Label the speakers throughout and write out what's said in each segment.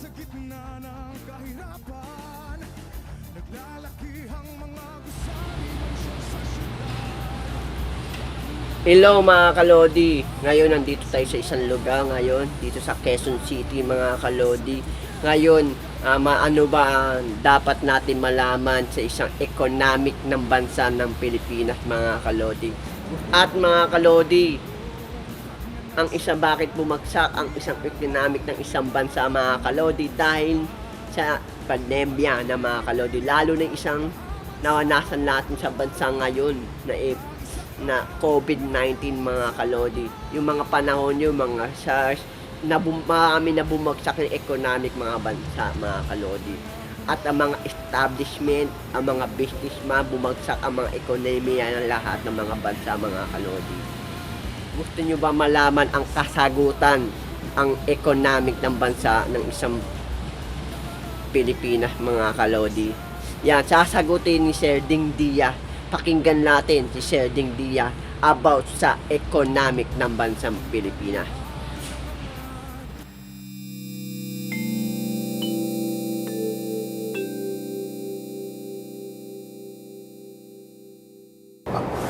Speaker 1: Sa gitna ng kahirapan, naglalakihang mga gusali ng siyang sa syudad.
Speaker 2: Hello mga kalodi, ngayon nandito tayo sa isang lugar ngayon, dito sa Quezon City mga kalodi. Ngayon, ano ba ang dapat natin malaman sa isang economic ng bansa ng Pilipinas mga kalodi? At mga kalodi, ang isa bakit bumagsak ang isang economic ng isang bansa mga kalodi dahil sa pandemya na mga kalodi, lalo na isang nawanasan natin sa bansa ngayon na COVID-19 mga kalodi. Yung mga panahon yung mga SARS na marami na bumagsak ng economic mga bansa mga kalodi. At ang mga establishment, ang mga businessman, bumagsak ang mga ekonomiya ng lahat ng mga bansa mga kalodi. Gusto nyo ba malaman ang kasagutan, ang economic ng bansa ng isang Pilipinas mga kalodi? Yan, sasagutin ni Sir Ding Dia. Pakinggan natin si Sir Ding Dia about sa economic ng bansang Pilipinas.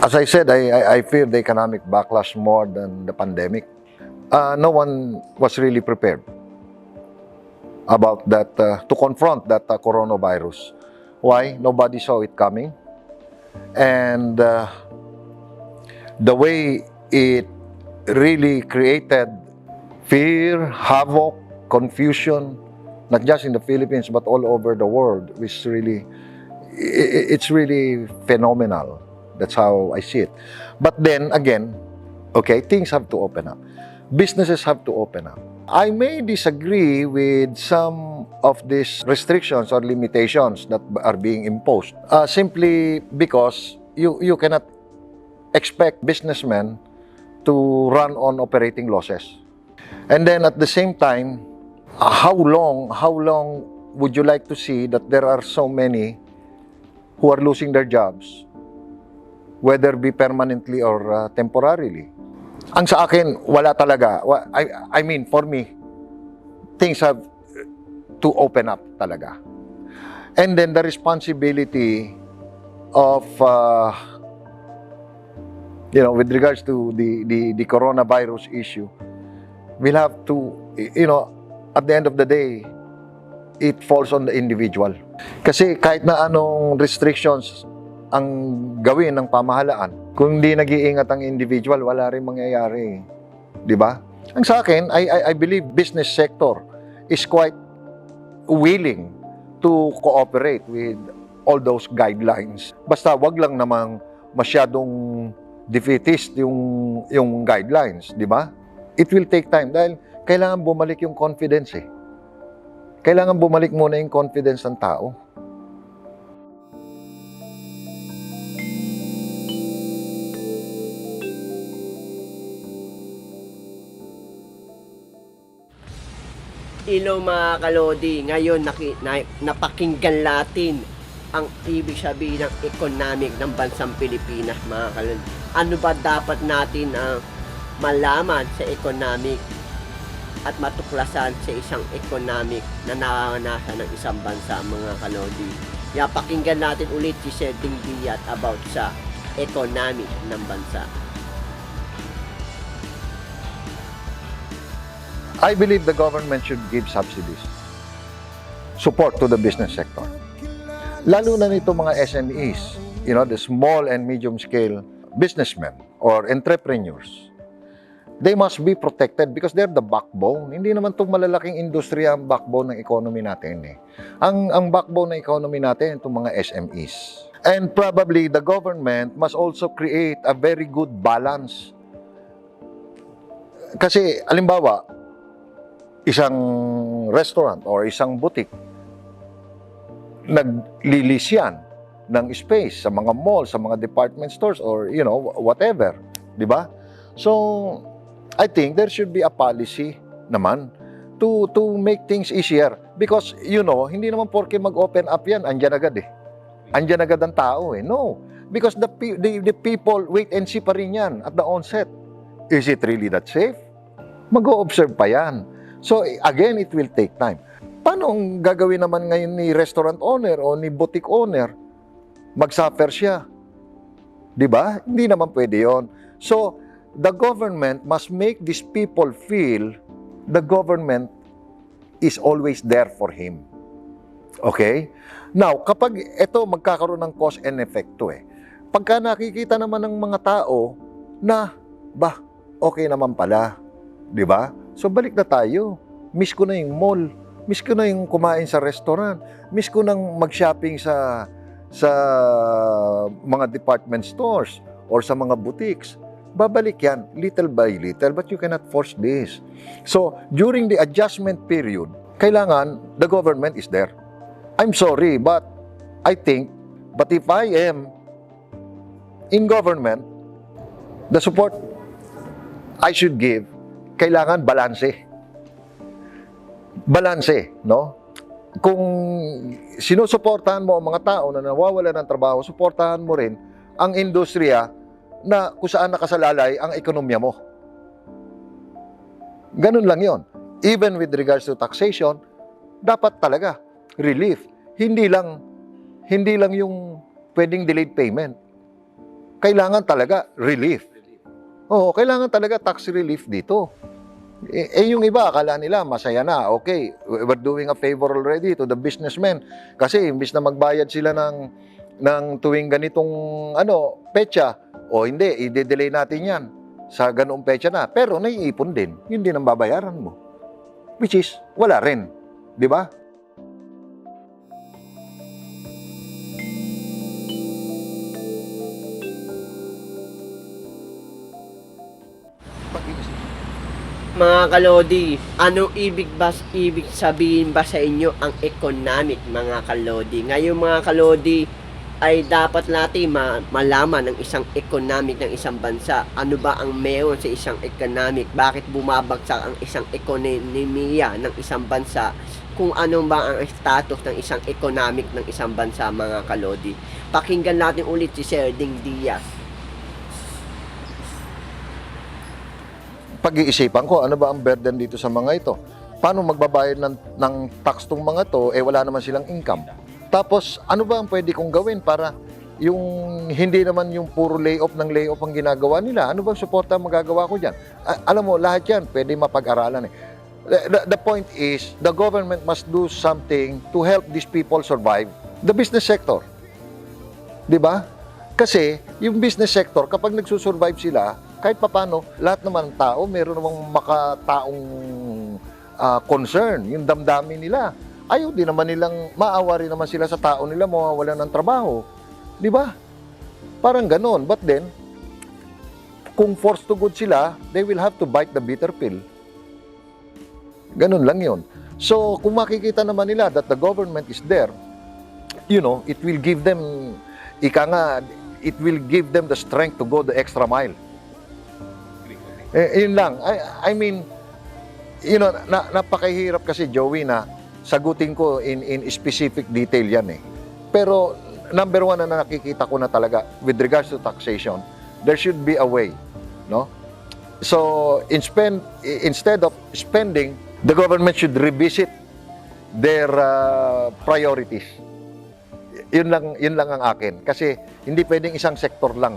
Speaker 3: As I said, I fear the economic backlash more than the pandemic. No one was really prepared about that, to confront that coronavirus. Why? Nobody saw it coming. And the way it really created fear, havoc, confusion, not just in the Philippines but all over the world, it's really phenomenal. That's how I see it. But then again, okay, things have to open up. Businesses have to open up. I may disagree with some of these restrictions or limitations that are being imposed, simply because you cannot expect businessmen to run on operating losses. And then at the same time, how long would you like to see that there are so many who are losing their jobs, whether be permanently or temporarily? Ang sa akin, wala talaga. I mean, for me, things have to open up talaga. And then the responsibility of, with regards to the coronavirus issue, we'll have to, at the end of the day, it falls on the individual. Kasi kahit na anong restrictions ang gawin ng pamahalaan, kung hindi nag-iingat ang individual, wala rin mangyayari. Di ba? Ang sa akin, I believe business sector is quite willing to cooperate with all those guidelines. Basta wag lang namang masyadong defeatist yung guidelines, di ba? It will take time dahil kailangan bumalik yung confidence eh. Kailangan bumalik muna yung confidence ng tao.
Speaker 2: Hello mga kalodi, ngayon napakinggan natin ang ibig sabihin ng economic ng bansang Pilipinas mga kalodi. Ano ba dapat natin malaman sa economic at matuklasan sa isang economic na naranasan ng isang bansa mga kalodi? Yan, pakinggan natin ulit si Sir Ding Dia about sa economic ng bansa.
Speaker 3: I believe the government should give subsidies, support to the business sector. Lalo na nito mga SMEs, the small and medium scale businessmen or entrepreneurs. They must be protected because they're the backbone. Hindi naman itong malalaking industriya ang backbone ng economy natin eh. Ang backbone ng economy natin itong mga SMEs. And probably the government must also create a very good balance. Kasi alimbawa, isang restaurant or isang boutique, naglilis yan ng space sa mga malls, sa mga department stores or whatever, di ba? So I think there should be a policy naman to make things easier because hindi naman porke mag-open up yan andyan agad ang tao eh. No, because the people wait and see pa rin yan at the onset. Is it really that safe? Mag-o-observe pa yan. So again, it will take time. Anong gagawin naman ngayon ni restaurant owner o ni boutique owner? Mag-suffer siya. Di ba? Hindi naman pwede yon. So, the government must make these people feel the government is always there for him. Okay? Now, kapag ito magkakaroon ng cause and effect to pagka nakikita naman ng mga tao na, okay naman pala. Di ba? So, balik na tayo. Miss ko na yung mall. Miss ko na yung kumain sa restaurant. Miss ko nang mag-shopping sa mga department stores or sa mga boutiques. Babalik yan, little by little, but you cannot force this. So, during the adjustment period, kailangan the government is there. I'm sorry, but I think, but if I am in government, the support I should give, kailangan balanse. Balanse, no? Kung sinusuportahan mo ang mga tao na nawawala ng trabaho, suportahan mo rin ang industriya na kung saan nakasalalay ang ekonomiya mo. Ganun lang yon. Even with regards to taxation, dapat talaga relief. Hindi lang yung pwedeng delayed payment. Kailangan talaga relief. Oo, kailangan talaga tax relief dito. Yung iba, akala nila, masaya na. Okay, we're doing a favor already to the businessmen. Kasi imbis na magbayad sila ng tuwing ganitong petsa, o hindi, i-delay natin yan sa ganoong petsa na. Pero naiipon din. Yun din ang babayaran mo. Which is, wala rin. Di ba?
Speaker 2: Mga kalodi, anong ibig sabihin ba sa inyo ang economic, mga kalodi? Ngayon mga kalodi, ay dapat natin malaman ng isang economic ng isang bansa. Ano ba ang meron sa isang economic? Bakit bumabagsak ang isang ekonomiya ng isang bansa? Kung ano ba ang status ng isang economic ng isang bansa, mga kalodi. Pakinggan natin ulit si Sir Ding Diaz.
Speaker 3: Pag-iisipan ko, ano ba ang burden dito sa mga ito? Paano magbabayad ng tax tong mga to, wala naman silang income? Tapos, ano ba ang pwede kong gawin para yung hindi naman yung puro layoff ang ginagawa nila? Ano bang suporta magagawa ko dyan? Alam mo, lahat yan pwede mapag-aralan The point is, the government must do something to help these people survive. The business sector. Di ba? Kasi, yung business sector, kapag nagsusurvive sila, kahit papano, lahat naman ng tao, meron namang makataong concern, yung damdamin nila. Ayaw din naman nilang, maawa rin naman sila sa tao nila, mawawalan ng trabaho. Di ba? Parang ganon. But then, kung forced to good sila, they will have to bite the bitter pill. Ganon lang yun. So, kung makikita naman nila that the government is there, it will give them, it will give them the strength to go the extra mile. Yun lang. I mean, napakahirap kasi, Joey, na sagutin ko in specific detail yan Pero, number one na nakikita ko na talaga, with regards to taxation, there should be a way, no? So, instead of spending, the government should revisit their priorities. Yun lang ang akin. Kasi, hindi pwedeng isang sektor lang.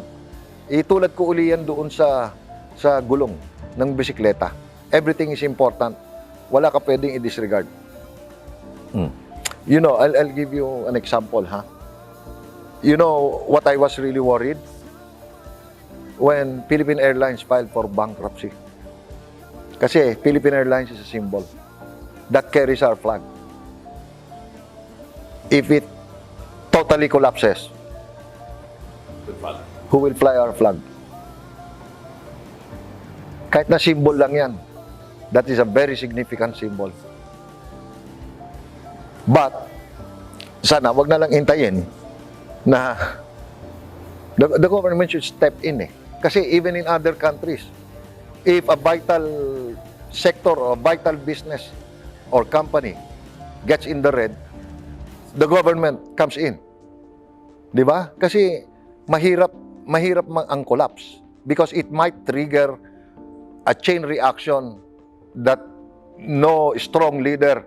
Speaker 3: Itulad ko uli yan doon sa gulong ng bisikleta. Everything is important. Wala ka pwedeng i-disregard. I'll give you an example, ha? You know what I was really worried? When Philippine Airlines filed for bankruptcy. Kasi Philippine Airlines is a symbol that carries our flag. If it totally collapses, who will fly our flag? Kahit na symbol lang yan, that is a very significant symbol. But, sana, wag na lang hintayin na the government should step in Kasi even in other countries, if a vital sector or a vital business or company gets in the red, the government comes in. Di ba? Kasi mahirap ang collapse because it might trigger a chain reaction that no strong leader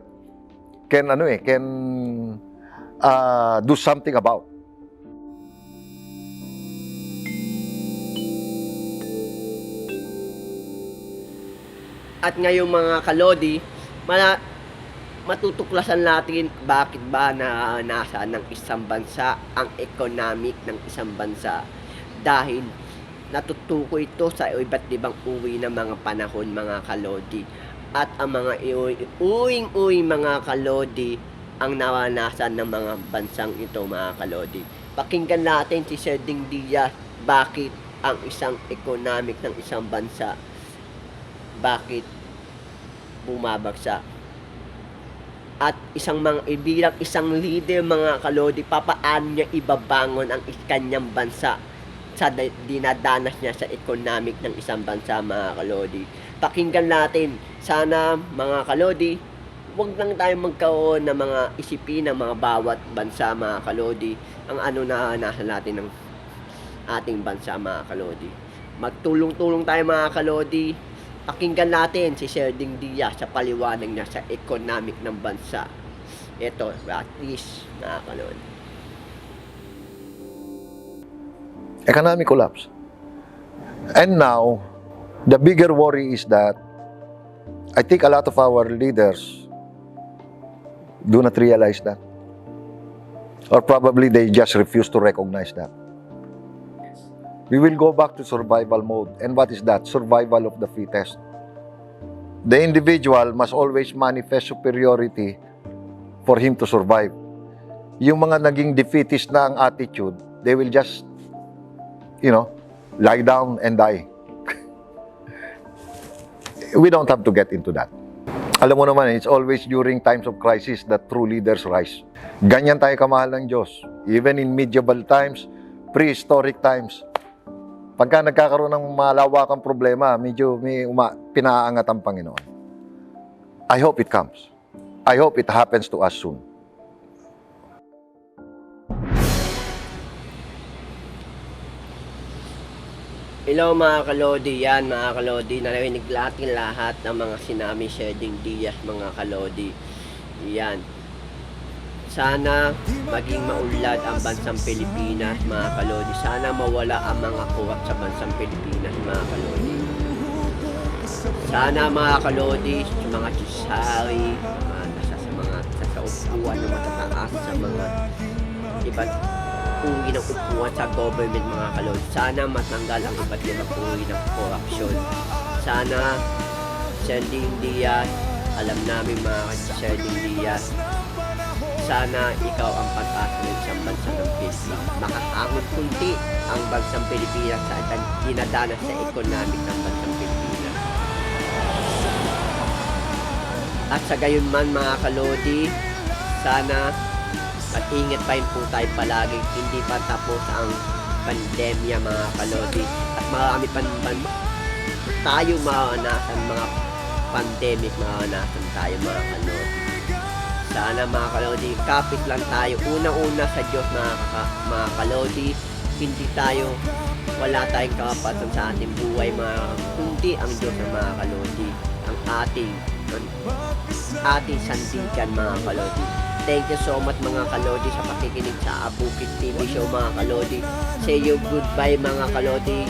Speaker 3: do something about.
Speaker 2: At ngayong mga kalodi, matutuklasan natin bakit ba nasa ng isang bansa ang economic ng isang bansa. Dahil natutuko ito sa iba't ibang uri ng mga panahon, mga kalodi. At ang mga uwing mga kalodi ang naranasan ng mga bansang ito, mga kalodi. Pakinggan natin si Sir Ding Diaz bakit ang isang economic ng isang bansa bakit bumabagsak. At bilang isang leader, mga kalodi, papaano niya ibabangon ang kanyang bansa sa dinadanas niya sa economic ng isang bansa, mga kalodi. Pakinggan natin. Sana, mga kalodi, huwag lang tayo magkaroon ng mga isipin ng mga bawat bansa, mga kalodi, ang nasa natin ng ating bansa, mga kalodi. Magtulong-tulong tayo, mga kalodi. Pakinggan natin si Sir Ding Diaz sa paliwanag niya sa economic ng bansa. Ito, at least, mga kalodi.
Speaker 3: Economic collapse. And now, the bigger worry is that I think a lot of our leaders do not realize that. Or probably they just refuse to recognize that. We will go back to survival mode. And what is that? Survival of the fittest. The individual must always manifest superiority for him to survive. Yung mga naging defeatist na ang attitude, they will just, lie down and die. We don't have to get into that. Alam mo naman, it's always during times of crisis that true leaders rise. Ganyan tayo kamahal ng Diyos. Even in medieval times, prehistoric times, pagka nagkakaroon ng malawakang problema, medyo pinaangat ang Panginoon. I hope it comes. I hope it happens to us soon.
Speaker 2: Hello mga kalodi, mga kalodi, narinig natin lahat ng mga sinabi Sir Ding Diaz, mga kalodi. Yan. Sana maging maunlad ang bansang Pilipinas, mga kalodi. Sana mawala ang mga kuwak sa bansang Pilipinas, mga kalodi. Sana, mga kalodi, sa mga chisari, sa upuan na matataas, sa mga iba't uri ng upuan sa government, mga kalodi. Sana matanggal ang iba't ibang uri ng corruption. Sana, Sir Ding Diaz, alam namin mga Sir Ding Diaz, sana ikaw ang pag-asa ng isang bansa ng Pilipinas. Makaangon kunti ang bansang Pilipinas sa dinadanas sa economic ng bansang Pilipinas. At sa gayon man, mga kalodi, sana mag-ingat pa rin po tayo palagi. Hindi pa tapos ang pandemya, mga kalodi. At marami pa naman tayo maranasan mga pandemic, maranasan tayo, mga kalodi. Sana, mga kalodi, kapit lang tayo. Unang-una sa Diyos, mga kalodi. Hindi tayo, wala tayong karapatan sa ating buhay, kundi ang Diyos ng mga kalodi. Ang ating sandigan, mga kalodi. Thank you so much, mga kalodi, sa pakikinig sa Abukid TV Show, mga kalodi. Say you goodbye, mga kalodi.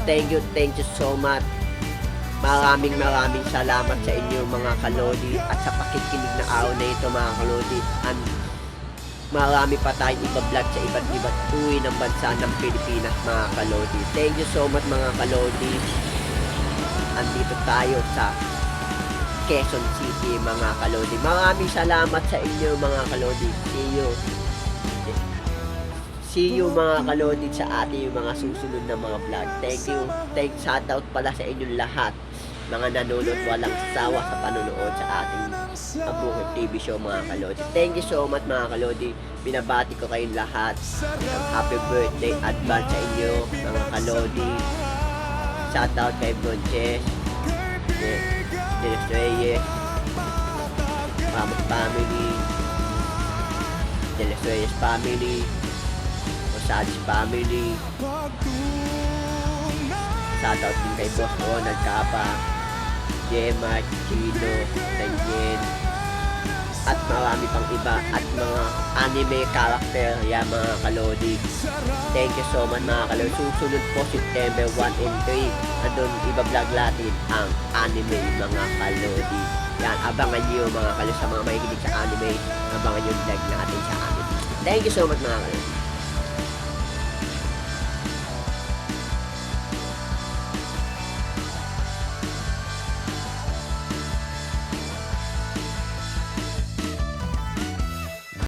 Speaker 2: Thank you so much. Maraming salamat sa inyo, mga kalodi, at sa pakikinig na araw na ito, mga kalodi. And marami pa tayong iba-vlog sa iba't uri ng bansa ng Pilipinas, mga kalodi. Thank you so much, mga kalodi. Andito tayo sa Quezon City, mga kalodi. Maraming salamat sa inyo, mga kalodi. See you, mga kalodi, sa ating mga susunod na mga vlog. Thank you. Shout out pala sa inyong lahat, mga nanonood walang sawa sa panonood sa ating Abukid TV Show, mga kalodi. Thank you so much, mga kalodi. Binabati ko kayong lahat. Happy birthday advance sa inyo, mga kalodi. Shout out kay Bronches, Dennis Reyes, Ramos family, Dennis Reyes family, Rosales family. Shoutout din kay Boss Ronald Capa, Gemma, Chino, Daniel, at marami pang iba at mga anime character. Yan mga kalodi. Thank you so much mga kalodi. Susunod po September 1 and 3. Andun iba-vlog natin ang anime mga kalodi. Yan, abangan nyo mga kalodi sa mga mahihilig sa anime. Abangan nyo yung vlog natin sa anime. Thank you so much mga kalodi.